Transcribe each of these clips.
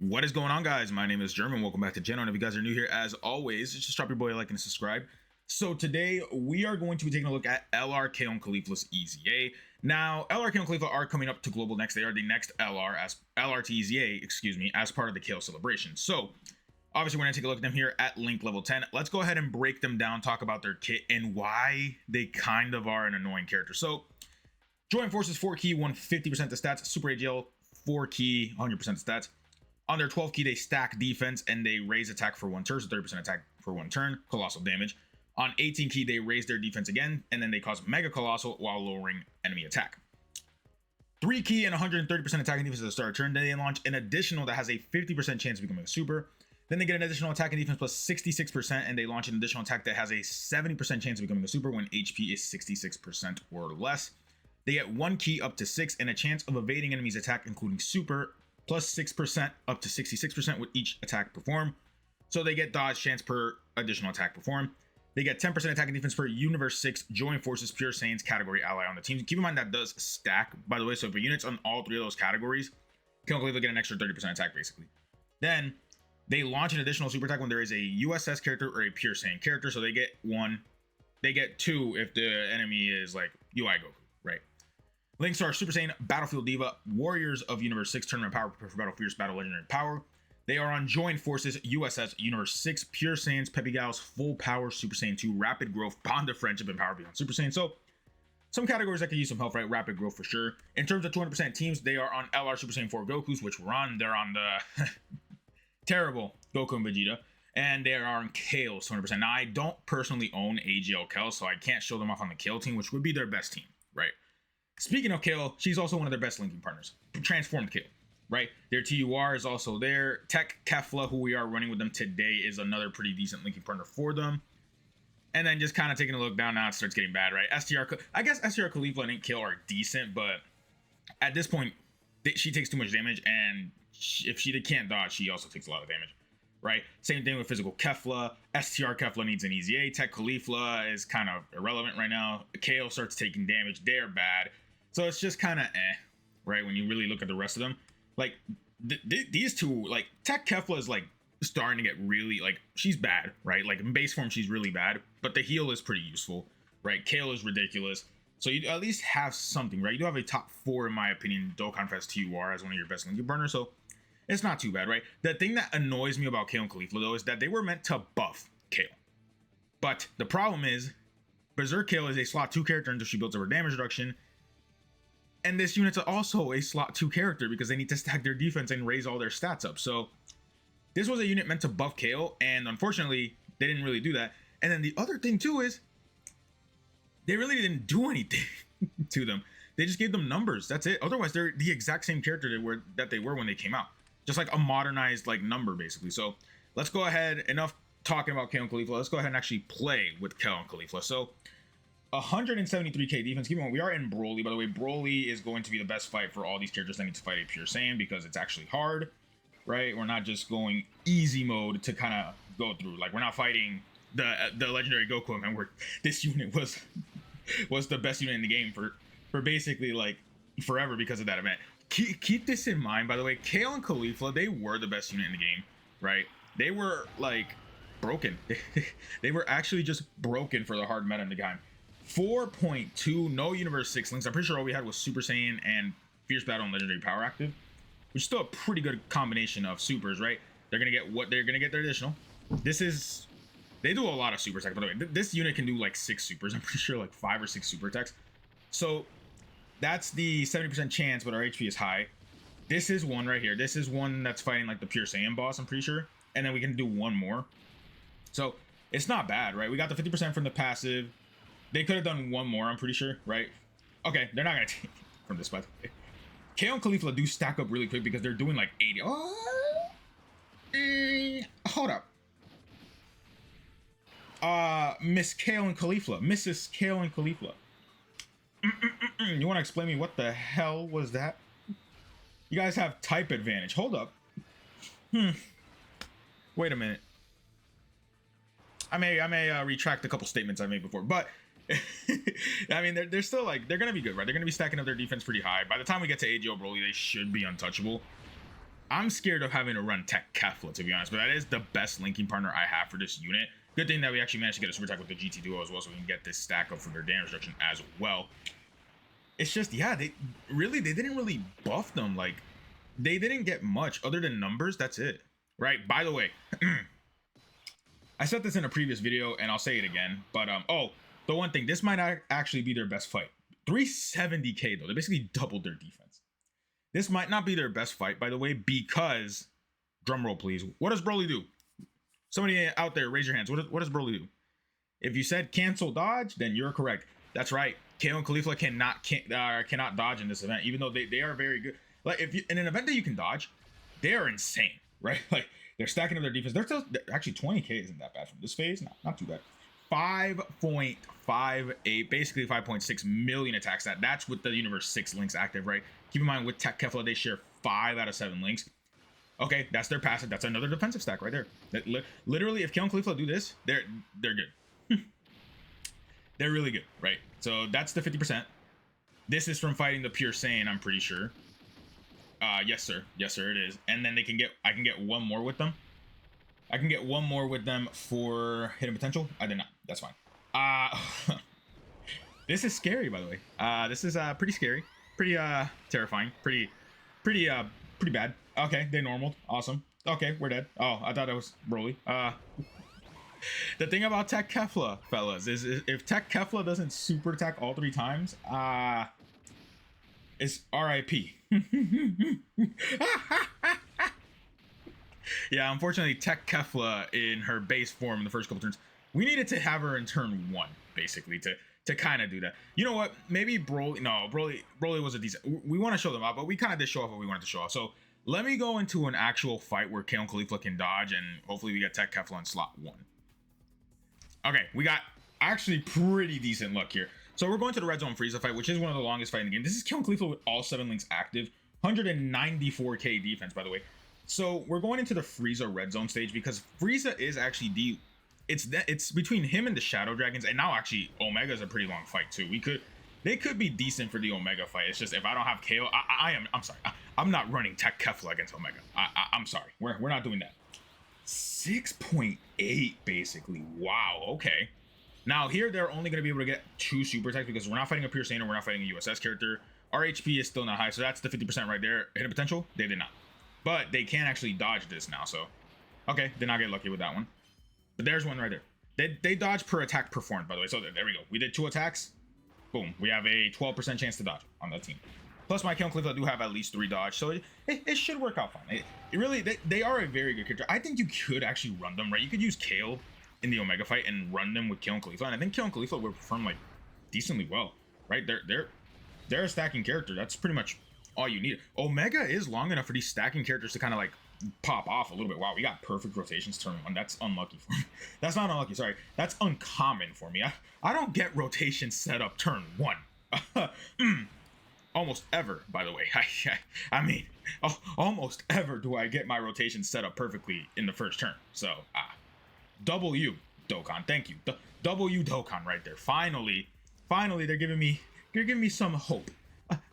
What is going on, guys? My name is German. Welcome back to the channel. And if you guys are new here, as always, just drop your boy a like and subscribe. So today we are going to be taking a look at LR, KALE, and CAULIFLA's EZA. Now, LR, KALE, and CAULIFLA are coming up to global next. They are the next LR to EZA, excuse me, as part of the KALE celebration. So obviously we're gonna take a look at them here at link level 10. Let's go ahead and break them down, talk about their kit and why they kind of are an annoying character. So Joint Forces 4 key, 150% to stats. Super AGL 4 key, 100% to stats. On their 12 key, they stack defense and they raise attack for 1 turn, so 30% attack for 1 turn, colossal damage. On 18 key, they raise their defense again, and then they cause mega colossal while lowering enemy attack. 3 key and 130% attack and defense at the start of turn. Then they launch an additional that has a 50% chance of becoming a super. Then they get an additional attack and defense plus 66%, and they launch an additional attack that has a 70% chance of becoming a super when HP is 66% or less. They get 1 key up to 6 and a chance of evading enemies' attack, including super, plus 6% up to 66% with each attack performed. So they get dodge chance per additional attack performed. They get 10% attack and defense per Universe 6 Joint Forces Pure Saiyans category ally on the team. Keep in mind that does stack, by the way, so if a unit's on all 3 of those categories, KALE and CAULIFLA get an extra 30% attack basically. Then they launch an additional super attack when there is a USS character or a Pure Saiyan character, so they get 1. They get 2 if the enemy is like UI Goku, right? Links are Super Saiyan, Battlefield Diva, Warriors of Universe 6 Tournament Power, prepare for Battle Fierce, Battle Legendary Power. They are on Joint Forces, USS, Universe 6, Pure Saiyans, Peppy Gals, Full Power, Super Saiyan 2, Rapid Growth, Bond of Friendship, and Power Beyond Super Saiyan. So, some categories that could use some help, right? Rapid Growth for sure. In terms of 200% teams, they are on LR Super Saiyan 4 Gokus, which we're on. They're on the terrible Goku and Vegeta. And they are on KALE's 200%. Now, I don't personally own AGL KALE, so I can't show them off on the KALE team, which would be their best team, right? Speaking of KALE, she's also one of their best linking partners. Transformed KALE, right? Their TUR is also there. Tech Kefla, who we are running with them today, is another pretty decent linking partner for them. And then just kind of taking a look down, now it starts getting bad, right? I guess STR CAULIFLA and KALE are decent, but at this point, she takes too much damage, and if she can't dodge, she also takes a lot of damage, right? Same thing with physical Kefla. STR Kefla needs an EZA. Tech CAULIFLA is kind of irrelevant right now. KALE starts taking damage. They're bad. So it's just kind of right? When you really look at the rest of them, like these two, like Tech Kefla is like starting to get really, like, she's bad, right? Like in base form, she's really bad, but the heal is pretty useful, right? KALE is ridiculous. So you at least have something, right? You do have a top 4, in my opinion. Dokkan Fest TUR as one of your best linking partners, so it's not too bad, right? The thing that annoys me about KALE and CAULIFLA, though, is that they were meant to buff KALE. But the problem is, Berserk KALE is a slot 2 character until she builds up her damage reduction. And this unit's also a slot 2 character because they need to stack their defense and raise all their stats up. So this was a unit meant to buff KALE, and unfortunately, they didn't really do that. And then the other thing, too, is they really didn't do anything to them. They just gave them numbers. That's it. Otherwise, they're the exact same character that they were when they came out. Just like a modernized like number, basically. So let's go ahead. Enough talking about KALE and CAULIFLA. Let's go ahead and actually play with KALE and CAULIFLA. So 173k defense. Keep in mind, we are in Broly. By the way, Broly is going to be the best fight for all these characters that need to fight a Pure Saiyan because it's actually hard, right? We're not just going easy mode to kind of go through. Like, we're not fighting the legendary Goku event where this unit was the best unit in the game for basically like forever because of that event. Keep this in mind, by the way. KALE and CAULIFLA, they were the best unit in the game, right? They were like broken. They were actually just broken for the hard meta in the game. 4.2, no Universe 6 links. I'm pretty sure all we had was Super Saiyan and Fierce Battle and Legendary Power active, which is still a pretty good combination of supers, right? They're gonna get what they're gonna get their additional. They do a lot of super attacks, by the way. This unit can do like 6 supers. I'm pretty sure like 5 or 6 super attacks. So that's the 70% chance, but our HP is high. This is one right here. This is one that's fighting like the Pure Saiyan boss, I'm pretty sure. And then we can do one more. So it's not bad, right? We got the 50% from the passive. They could have done one more, I'm pretty sure, right? Okay, they're not gonna take from this, by the way. KALE and CAULIFLA do stack up really quick because they're doing like 80. Oh, hold up. Miss KALE and CAULIFLA, Mrs. KALE and CAULIFLA. You want to explain me what the hell was that? You guys have type advantage. Hold up. Wait a minute. I may retract a couple statements I made before, but I mean, they're still like, they're gonna be good, right? They're gonna be stacking up their defense pretty high. By the time we get to AGO Broly, they should be untouchable. I'm scared of having to run Tech Kefla, to be honest, but that is the best linking partner I have for this unit. Good thing that we actually managed to get a super attack with the GT Duo as well, so we can get this stack up for their damage reduction as well. It's just, yeah, they didn't really buff them. Like, they didn't get much other than numbers. That's it, right? By the way, I said this in a previous video, and I'll say it again. But oh, the one thing, this might actually be their best fight. 370k though. They basically doubled their defense. This might not be their best fight, by the way, because, drum roll please, what does Broly do? Somebody out there, raise your hands. What does Broly do? If you said cancel dodge, then you're correct. That's right. KALE and KAULIFLA cannot dodge in this event, even though they are very good. Like, if you in an event that you can dodge, they are insane, right? Like, they're stacking up their defense. They're actually 20k isn't that bad from this phase. Not too bad. 5.58, basically 5.6 million attack stat. That's with the universe 6 links active, right? Keep in mind with Tech Kefla, they share 5 out of 7 links. Okay, that's their passive. That's another defensive stack right there. Literally, if KALE and KAULIFLA do this, they're good. They're really good, right? So that's the 50%. This is from fighting the pure Saiyan, I'm pretty sure. Yes sir, it is. And then I can get one more with them. I can get one more with them for hidden potential. I did not. That's fine. This is scary, by the way. This is pretty scary, pretty terrifying, pretty bad. Okay, they normaled. Awesome. Okay, we're dead. Oh, I thought that was Broly. The thing about Tech Kefla, fellas, is if Tech Kefla doesn't super attack all 3 times, it's RIP. Yeah, unfortunately, Tech Kefla in her base form in the first couple turns, we needed to have her in turn 1, basically, to kind of do that. You know what? Maybe Broly was a decent. We want to show them off, but we kind of did show off what we wanted to show off. So let me go into an actual fight where KALE and KAULIFLA can dodge, and hopefully we get Tech Kefla in slot 1. Okay, we got actually pretty decent luck here. So we're going to the Red Zone Frieza fight, which is one of the longest fights in the game. This is KALE and KAULIFLA with all 7 links active. 194k defense, by the way. So we're going into the Frieza Red Zone stage because Frieza is actually it's between him and the Shadow Dragons, and now actually Omega is a pretty long fight too. They could be decent for the Omega fight. It's just if I don't have KO, I'm sorry. I'm not running Tech Kefla against Omega. I'm sorry. We're not doing that. 6.8 basically. Wow. Okay. Now here they're only going to be able to get 2 super attacks because we're not fighting a pure Saiyan or we're not fighting a USS character. Our HP is still not high, so that's the 50% right there. Hidden potential, they did not. But they can actually dodge this now, so okay, did not get lucky with that one. But there's one right there. They dodge per attack performed, by the way. So there we go. We did 2 attacks. Boom. We have a 12% chance to dodge on that team. Plus my KALE and KAULIFLA do have at least 3 dodge, so it should work out fine. It really, they are a very good character. I think you could actually run them, right? You could use KALE in the Omega fight and run them with KALE and KAULIFLA, and I think KALE and KAULIFLA will perform like decently well, right? They're a stacking character. That's pretty much all you need. Omega is long enough for these stacking characters to kind of like pop off a little bit. Wow, we got perfect rotations turn 1. That's unlucky for me. That's not unlucky, sorry. That's uncommon for me. I don't get rotation set up turn 1. Almost ever, by the way. I mean, almost ever do I get my rotation set up perfectly in the first turn. So, W Dokkan, thank you. W Dokkan right there. Finally, they're giving me some hope.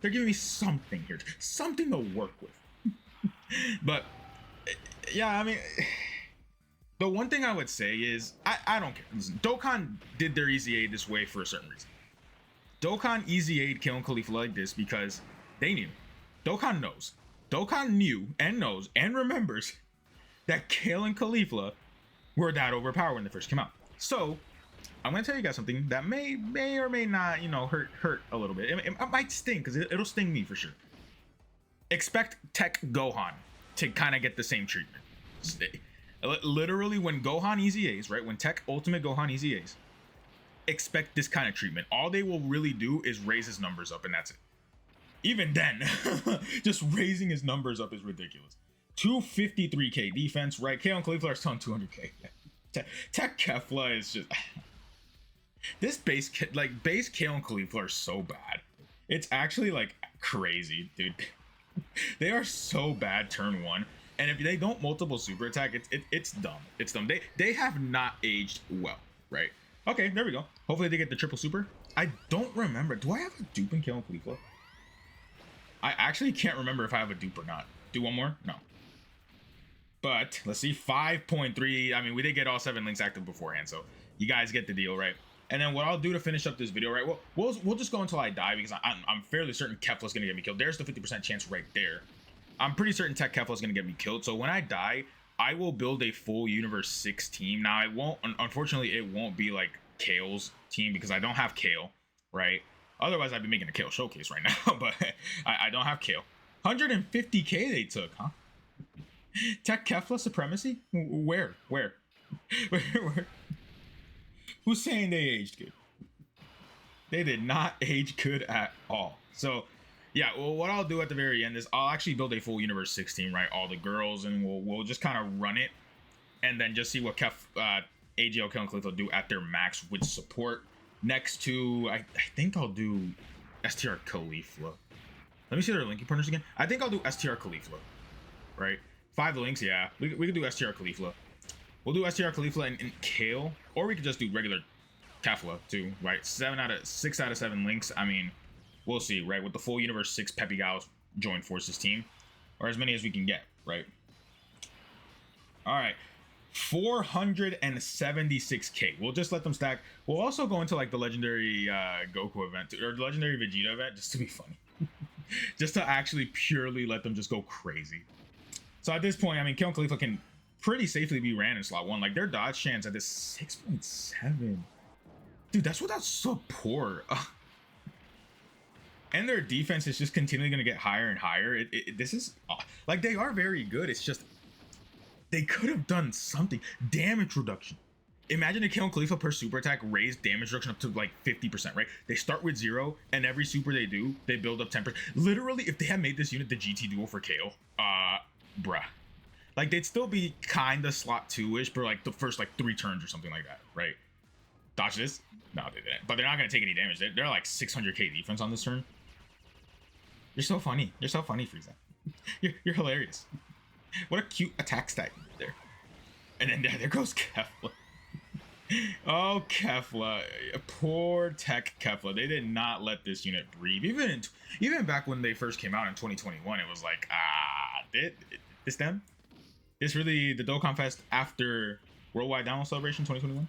They're giving me something here, something to work with. But yeah, I mean, the one thing I would say is I don't care. Listen, Dokkan did their EZA this way for a certain reason. Dokkan EZA'd KALE and KAULIFLA like this because they knew. Dokkan knows. Dokkan knew and knows and remembers that KALE and KAULIFLA were that overpowered when they first came out. So I'm gonna tell you guys something that may or may not, hurt a little bit. It might sting because it'll sting me for sure. Expect Tech Gohan to kind of get the same treatment. Literally, when Gohan EZAs, right? When Tech Ultimate Gohan EZAs, expect this kind of treatment. All they will really do is raise his numbers up, and that's it. Even then, just raising his numbers up is ridiculous. 253k defense, right? KALE and KAULIFLA are still on 200k. Tech Kefla is just this base KALE and KAULIFLA are so bad. It's actually like crazy, dude. They are so bad turn 1, and if they don't multiple super attack, it's dumb. It's dumb. They have not aged well, right? Okay, there we go. Hopefully they get the triple super. I don't remember. Do I have a dupe in KALE and KAULIFLA? I actually can't remember if I have a dupe or not. Do one more? No. But let's see, 5.3. I mean, we did get all 7 links active beforehand, so you guys get the deal, right? And then what I'll do to finish up this video, right? We'll just go until I die, because I'm fairly certain Kefla's gonna get me killed. There's the 50% chance right there. I'm pretty certain Tech Kefla's gonna get me killed. So when I die, I will build a full Universe 6 team. Now I won't, unfortunately, it won't be like Kale's team, because I don't have Kale, right? Otherwise, I'd be making a Kale showcase right now, but I don't have Kale. 150k they took, huh? Tech Kefla supremacy? Where? Where? Who's saying they aged good? They did not age good at all. So, yeah, well, what I'll do at the very end is I'll actually build a full Universe 16, right? All the girls, and we'll just kind of run it, and then just see what AGL, Kale, and Caulifla do at their max with support. Next to, I think I'll do STR Caulifla. Let me see their linking partners again. I think I'll do STR Caulifla, right? 5 links, yeah. We could do STR Caulifla. We'll do STR Caulifla and Kale, or we could just do regular Kefla too, right? 6 out of 7 links. I mean, we'll see, right? With the full Universe 6 Peppy Gals joint forces team, or as many as we can get, right? All right, 476k. We'll just let them stack. We'll also go into like the legendary Goku event or the legendary Vegeta event, just to be funny, just to actually purely let them just go crazy. So at this point, I mean, Kale and Caulifla can pretty safely be ran in slot 1. Like, their dodge chance at this 6.7. Dude, that's without support. And their defense is just continually going to get higher and higher. This is, like, they are very good. It's just, they could have done something. Damage reduction. Imagine a Kale and Caulifla per super attack raise damage reduction up to like 50%, right? They start with 0, and every super they do, they build up 10%. Literally, if they had made this unit the GT duel for Kale, bruh. Like, they'd still be kind of slot 2-ish for like the first like 3 turns or something like that, right? Dodge this? No, they didn't. But they're not going to take any damage. They're like 600k defense on this turn. You're so funny. You're so funny, Frieza. You're hilarious. What a cute attack stat there. And then there goes Kefla. Oh, Kefla. Poor Tech Kefla. They did not let this unit breathe. Even back when they first came out in 2021, it was like, this them? This really the Dokkan Fest after Worldwide Download Celebration 2021?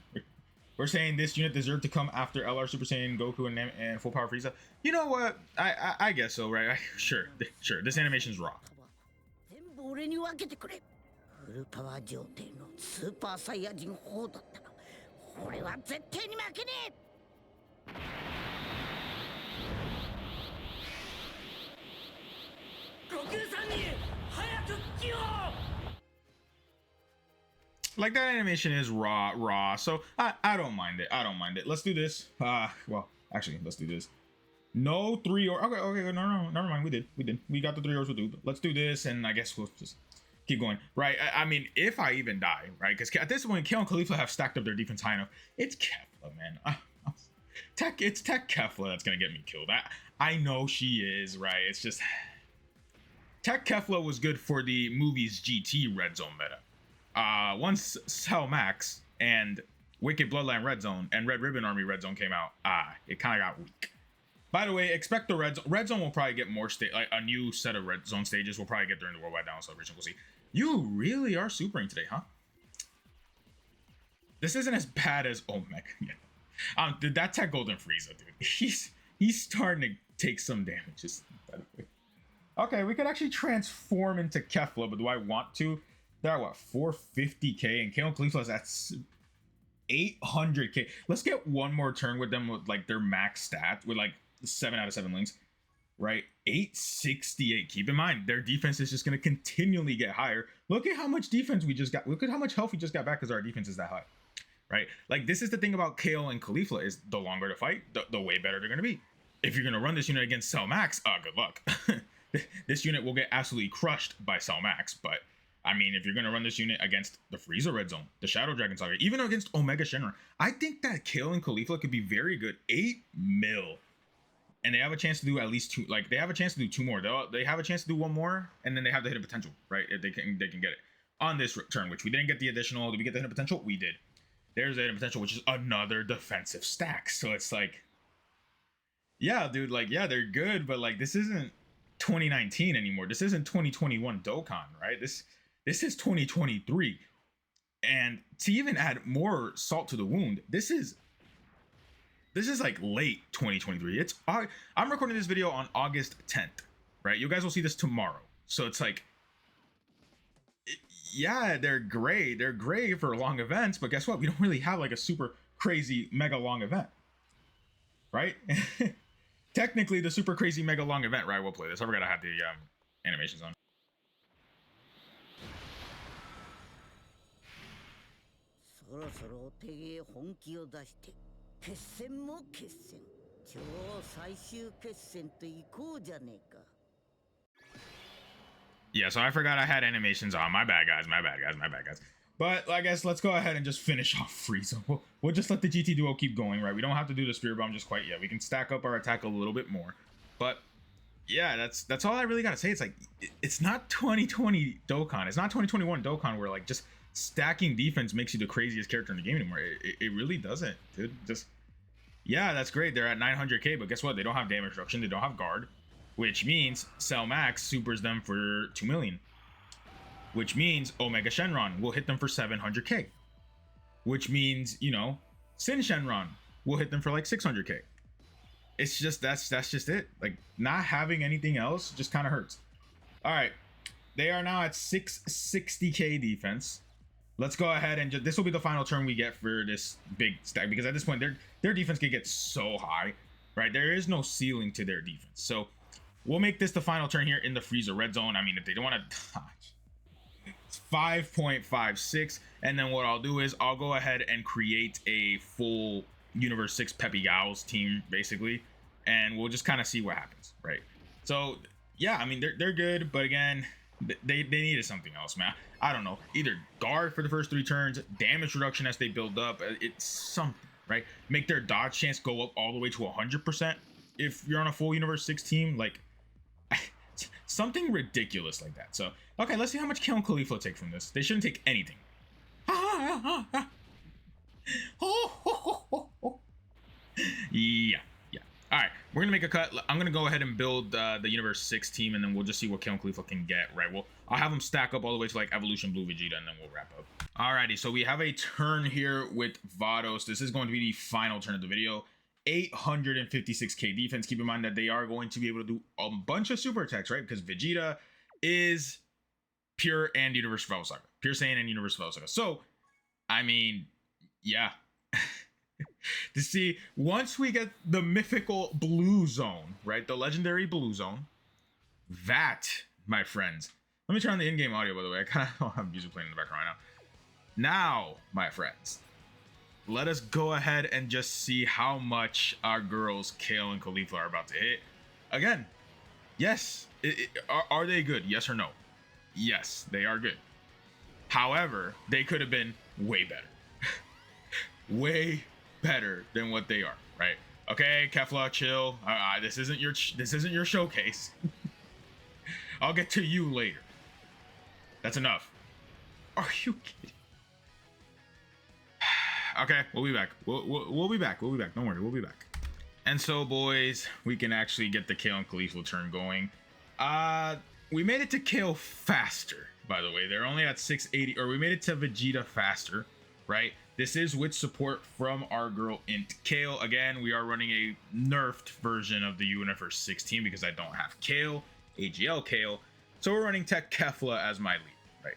We're saying this unit deserved to come after LR Super Saiyan Goku and Full Power Frieza. You know what? I guess so, right? Sure. This animation's raw. Like, that animation is raw. So I don't mind it. Let's do this. Well, actually, let's do this. No 3 or okay. No, never mind. We did. We got the 3 ors. We'll do. Let's do this, and I guess we'll just keep going. Right. I mean, if I even die, right? Because at this point, Kale and Caulifla have stacked up their defense high enough. It's Kefla, man. It's Tech Kefla that's gonna get me killed. I know she is, right? It's just Tech Kefla was good for the movie's GT Red Zone meta. Once Cell Max and Wicked Bloodline Red Zone and Red Ribbon Army Red Zone came out, it kind of got weak. By the way, expect the Red Zone will probably get more like a new set of Red Zone stages. We'll probably get during the Worldwide Download Celebration. We'll see. You really are supering today, huh? This isn't as bad as Omega. Dude, that Tech Golden Frieza, dude. He's starting to take some damages. Okay, we could actually transform into Kefla, but do I want to? They're at what, 450k, and Kale and Caulifla is at 800k. Let's get one more turn with them with like their max stat with like 7 out of 7 links, right? 868. Keep in mind, their defense is just going to continually get higher. Look at how much defense we just got. Look at how much health we just got back because our defense is that high, right? Like, this is the thing about Kale and Caulifla is the longer to fight, the way better they're going to be. If you're going to run this unit against Cell Max, good luck. This unit will get absolutely crushed by Cell Max, but I mean, if you're going to run this unit against the Frieza Red Zone, the Shadow Dragon Saga, even against Omega Shenron, I think that Kale and Caulifla could be very good. 8 mil. And they have a chance to do at least 2. Like, they have a chance to do 2 more. They have a chance to do 1 more, and then they have the hidden potential, right? If they can get it on this turn, which we didn't get the additional. Did we get the hidden potential? We did. There's the hidden potential, which is another defensive stack. So it's like, yeah, dude, like, yeah, they're good, but like, this isn't 2019 anymore. This isn't 2021 Dokkan, right? This is 2023. And to even add more salt to the wound, this is like late 2023. I'm recording this video on August 10th, right? You guys will see this tomorrow. So it's like, yeah, they're great. They're great for long events, but guess what? We don't really have like a super crazy mega long event, right? Technically, the super crazy mega long event, right? We'll play this. I forgot I had the animations on. そろそろ手芸本気を出して決戦も決戦超最終決戦といこうじゃねえか Yeah, so I forgot I had animations on. My bad, guys. My bad, guys. My bad, guys. But I guess let's go ahead and just finish off Frieza. We'll just let the GT duo keep going, right? We don't have to do the Spirit Bomb just quite yet. We can stack up our attack a little bit more. But yeah, that's all I really gotta say. It's like it's not 2020 Dokkan. It's not 2021 Dokkan where like just stacking defense makes you the craziest character in the game anymore. It really doesn't, dude. Just yeah, that's great. They're at 900k, but guess what? They don't have damage reduction. They don't have guard, which means Cell Max supers them for 2 million. Which means Omega Shenron will hit them for 700k. Which means, you know, Sin Shenron will hit them for like 600k. It's just that's just it. Like not having anything else just kind of hurts. All right, they are now at 660k defense. Let's go ahead and this will be the final turn we get for this big stack, because at this point their defense can get so high, right? There is no ceiling to their defense. So we'll make this the final turn here in the Frieza red zone. I mean, if they don't want to dodge, it's 5.56, and then what I'll do is I'll go ahead and create a full Universe 6 Peppy Gals team, basically, and we'll just kind of see what happens, right? So yeah, I mean they're good, but again, they needed something else, man. I don't know, either guard for the first 3 turns, damage reduction as they build up. It's something, right? Make their dodge chance go up all the way to 100% if you're on a full Universe 6 team, like something ridiculous like that. So okay, let's see how much KALE and CAULIFLA take from this. They shouldn't take anything. Yeah. All right, we're gonna make a cut. I'm gonna go ahead and build the Universe 6 team, and then we'll just see what KALE and CAULIFLA can get, right? I'll have them stack up all the way to like Evolution Blue Vegeta, and then we'll wrap up. Alrighty, so we have a turn here with Vados. This is going to be the final turn of the video. 856k defense. Keep in mind that they are going to be able to do a bunch of super attacks, right? Because Vegeta is Pure and Universe Survival Saga. Pure Saiyan and Universe Survival Saga. So, I mean, yeah. To see, once we get the mythical blue zone, right? The legendary blue zone, that, my friends. Let me turn on the in-game audio, by the way. I kind of don't have music playing in the background right now. Now, my friends, let us go ahead and just see how much our girls KALE and CAULIFLA are about to hit. Again, yes. Are they good? Yes or no? Yes, they are good. However, they could have been way better. Way better than what they are, right? Okay, Kefla, chill. This isn't your showcase. I'll get to you later. That's enough. Are you kidding? Okay, we'll be back. We'll be back. We'll be back. Don't worry, we'll be back. And so, boys, we can actually get the KALE and CAULIFLA turn going. We made it to KALE faster, by the way. They're only at 680, or we made it to Vegeta faster, right? This is with support from our girl Int KALE. Again, we are running a nerfed version of the Universe 16 because I don't have KALE, AGL KALE. So we're running Tech Kefla as my lead, right?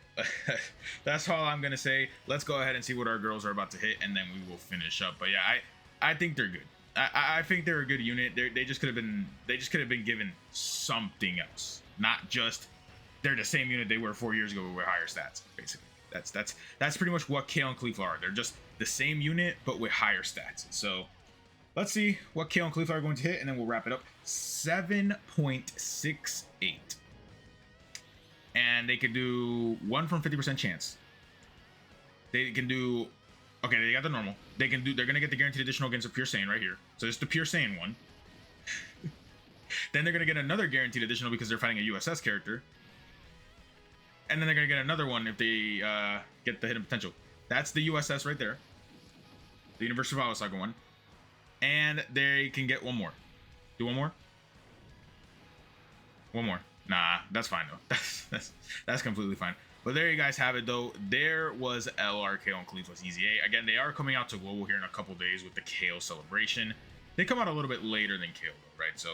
That's all I'm gonna say. Let's go ahead and see what our girls are about to hit, and then we will finish up. But yeah, I think they're good. I think they're a good unit. They just could have been given something else, not just they're the same unit they were 4 years ago with higher stats, basically. That's pretty much what KALE and CAULIFLA are. They're just the same unit, but with higher stats. So let's see what KALE and CAULIFLA are going to hit, and then we'll wrap it up. 7.68. And they could do 1 from 50% chance. They can do, okay, they got the normal. They're gonna get the guaranteed additional against a Pure Saiyan right here. So this is the Pure Saiyan one. Then they're gonna get another guaranteed additional because they're fighting a USS character. And then they're gonna get another one if they get the hidden potential. That's the USS right there. The Universe Survival Saga one. And they can get one more. Do one more? One more. Nah, that's fine though. That's completely fine. But there you guys have it, though. There was LR, KO, and KALIFLA's EZA. Again, they are coming out to global here in a couple days with the KO celebration. They come out a little bit later than KO, though, right? So,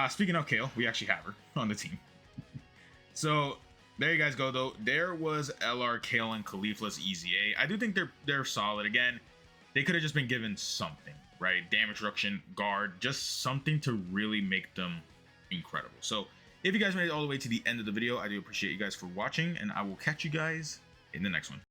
speaking of KO, we actually have her on the team. So, there you guys go, though. There was LR, KO, and KALIFLA's EZA. I do think they're solid. Again, they could have just been given something, right? Damage reduction, guard, just something to really make them incredible. So, if you guys made it all the way to the end of the video, I do appreciate you guys for watching, and I will catch you guys in the next one.